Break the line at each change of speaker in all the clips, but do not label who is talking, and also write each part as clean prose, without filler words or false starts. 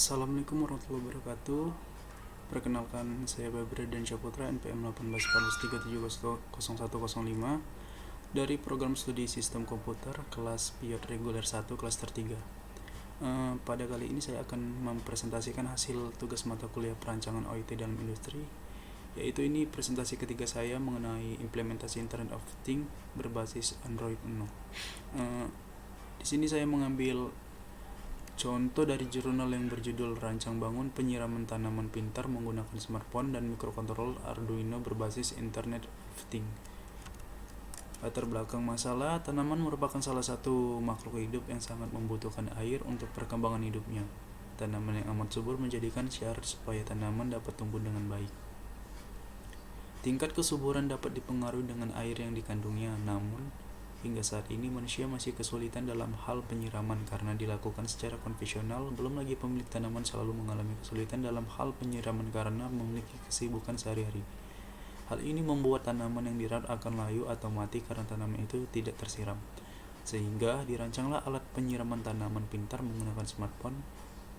Assalamualaikum warahmatullahi wabarakatuh. Perkenalkan, saya Babri dan Syaputra, NPM 18 dari program studi sistem komputer kelas Piot reguler 1 kelas tertiga. Pada kali ini saya akan mempresentasikan hasil tugas mata kuliah perancangan OIT dalam industri, yaitu ini presentasi ketiga saya mengenai implementasi Internet of Things berbasis Android Uno. Di sini saya mengambil contoh dari jurnal yang berjudul Rancang Bangun Penyiraman Tanaman Pintar Menggunakan Smartphone dan Mikrokontrol Arduino Berbasis Internet of Things. Latar belakang masalah, tanaman merupakan salah satu makhluk hidup yang sangat membutuhkan air untuk perkembangan hidupnya. Tanaman yang amat subur menjadikan syarat supaya tanaman dapat tumbuh dengan baik. Tingkat kesuburan dapat dipengaruhi dengan air yang dikandungnya, namun hingga saat ini manusia masih kesulitan dalam hal penyiraman karena dilakukan secara konvensional. Belum lagi pemilik tanaman selalu mengalami kesulitan dalam hal penyiraman karena memiliki kesibukan sehari-hari. Hal ini membuat tanaman yang dirawat akan layu atau mati karena tanaman itu tidak tersiram. Sehingga dirancanglah alat penyiraman tanaman pintar menggunakan smartphone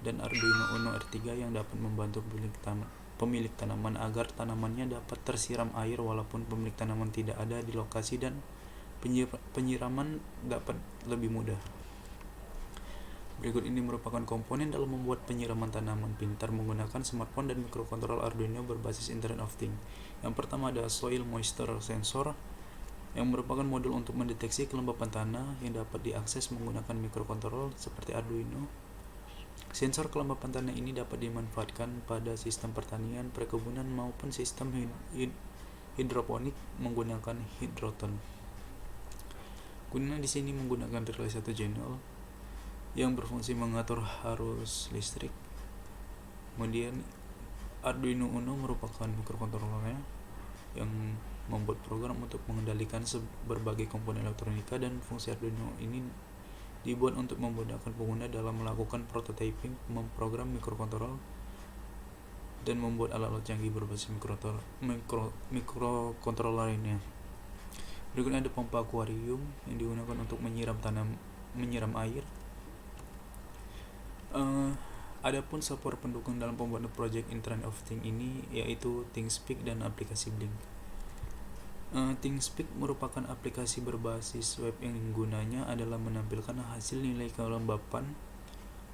dan Arduino Uno R3 yang dapat membantu pemilik tanaman agar tanamannya dapat tersiram air walaupun pemilik tanaman tidak ada di lokasi, dan penyiraman dapat lebih mudah. Berikut ini merupakan komponen dalam membuat penyiraman tanaman pintar menggunakan smartphone dan mikrokontrol Arduino berbasis Internet of Things. Yang pertama ada Soil Moisture Sensor, yang merupakan modul untuk mendeteksi kelembapan tanah yang dapat diakses menggunakan mikrokontrol seperti Arduino. Sensor kelembapan tanah ini dapat dimanfaatkan pada sistem pertanian, perkebunan maupun sistem hidroponik menggunakan hidroton. Gunanya di sini menggunakan relay 1 channel yang berfungsi mengatur arus listrik. Kemudian Arduino Uno merupakan mikrokontrolernya yang membuat program untuk mengendalikan berbagai komponen elektronika, dan fungsi Arduino ini dibuat untuk memudahkan pengguna dalam melakukan prototyping, memprogram mikrokontroler, dan membuat alat-alat canggih berbasis mikrokontroler lainnya. Berikutnya ada pompa akuarium yang digunakan untuk menyiram air. Adapun software pendukung dalam pembuatan project Internet of Things ini yaitu ThingSpeak dan aplikasi Blink. ThingSpeak merupakan aplikasi berbasis web yang gunanya adalah menampilkan hasil nilai kelembapan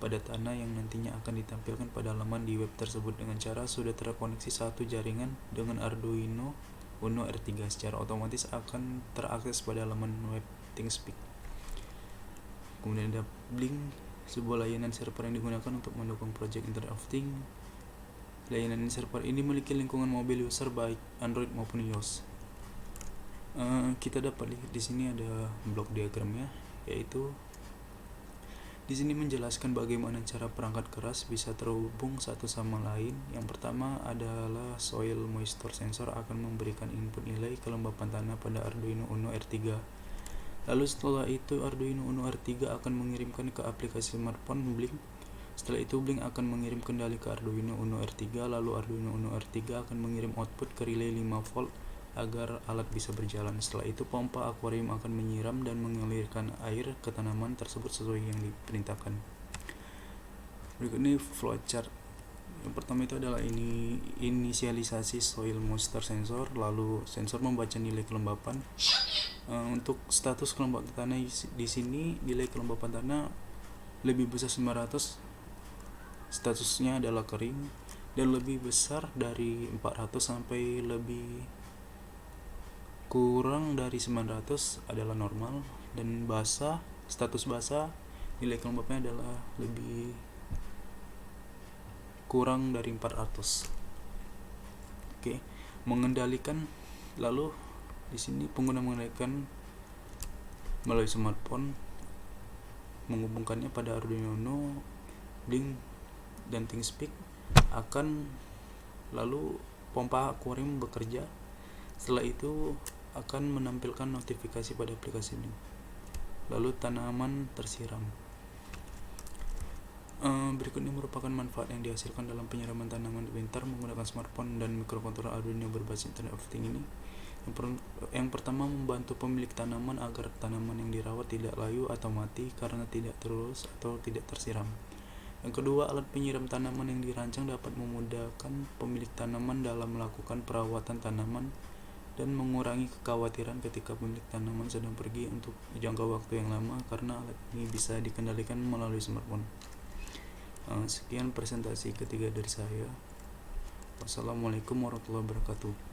pada tanah yang nantinya akan ditampilkan pada halaman di web tersebut dengan cara sudah terkoneksi satu jaringan dengan Arduino Uno R3. Secara otomatis akan terakses pada halaman web ThingSpeak. Kemudian ada Blink, sebuah layanan server yang digunakan untuk mendukung project Internet of Things. Layanan server ini memiliki lingkungan mobil user baik Android maupun iOS. Kita dapat lihat di sini ada blok diagramnya, yaitu di sini menjelaskan bagaimana cara perangkat keras bisa terhubung satu sama lain. Yang pertama adalah Soil Moisture Sensor akan memberikan input nilai kelembapan tanah pada Arduino Uno R3. Lalu setelah itu Arduino Uno R3 akan mengirimkan ke aplikasi smartphone Blink. Setelah itu Blink akan mengirim kendali ke Arduino Uno R3, lalu Arduino Uno R3 akan mengirim output ke relay 5 volt agar alat bisa berjalan. Setelah itu pompa akuarium akan menyiram dan mengalirkan air ke tanaman tersebut sesuai yang diperintahkan. Berikut ini flowchart. Yang pertama itu adalah inisialisasi soil moisture sensor, lalu sensor membaca nilai kelembapan. Untuk status kelembapan tanah di sini nilai kelembapan tanah lebih besar 900, statusnya adalah kering, dan lebih besar dari 400 sampai lebih kurang dari 900 adalah normal, dan basah, status basah nilai kelembapannya adalah lebih kurang dari 400. Oke, mengendalikan, lalu di sini pengguna mengendalikan melalui smartphone, menghubungkannya pada Arduino Uno, Blink dan ThingSpeak akan, lalu pompa akuarium bekerja. Setelah itu akan menampilkan notifikasi pada aplikasi ini, lalu tanaman tersiram. Berikutnya merupakan manfaat yang dihasilkan dalam penyiraman tanaman pintar menggunakan smartphone dan mikrokontroler Arduino berbasis Internet of Things ini. Yang pertama, membantu pemilik tanaman agar tanaman yang dirawat tidak layu atau mati karena tidak terus atau tidak tersiram. Yang kedua, alat penyiram tanaman yang dirancang dapat memudahkan pemilik tanaman dalam melakukan perawatan tanaman dan mengurangi kekhawatiran ketika pemilik tanaman sedang pergi untuk jangka waktu yang lama karena alat ini bisa dikendalikan melalui smartphone. Sekian presentasi ketiga dari saya. Wassalamualaikum warahmatullahi wabarakatuh.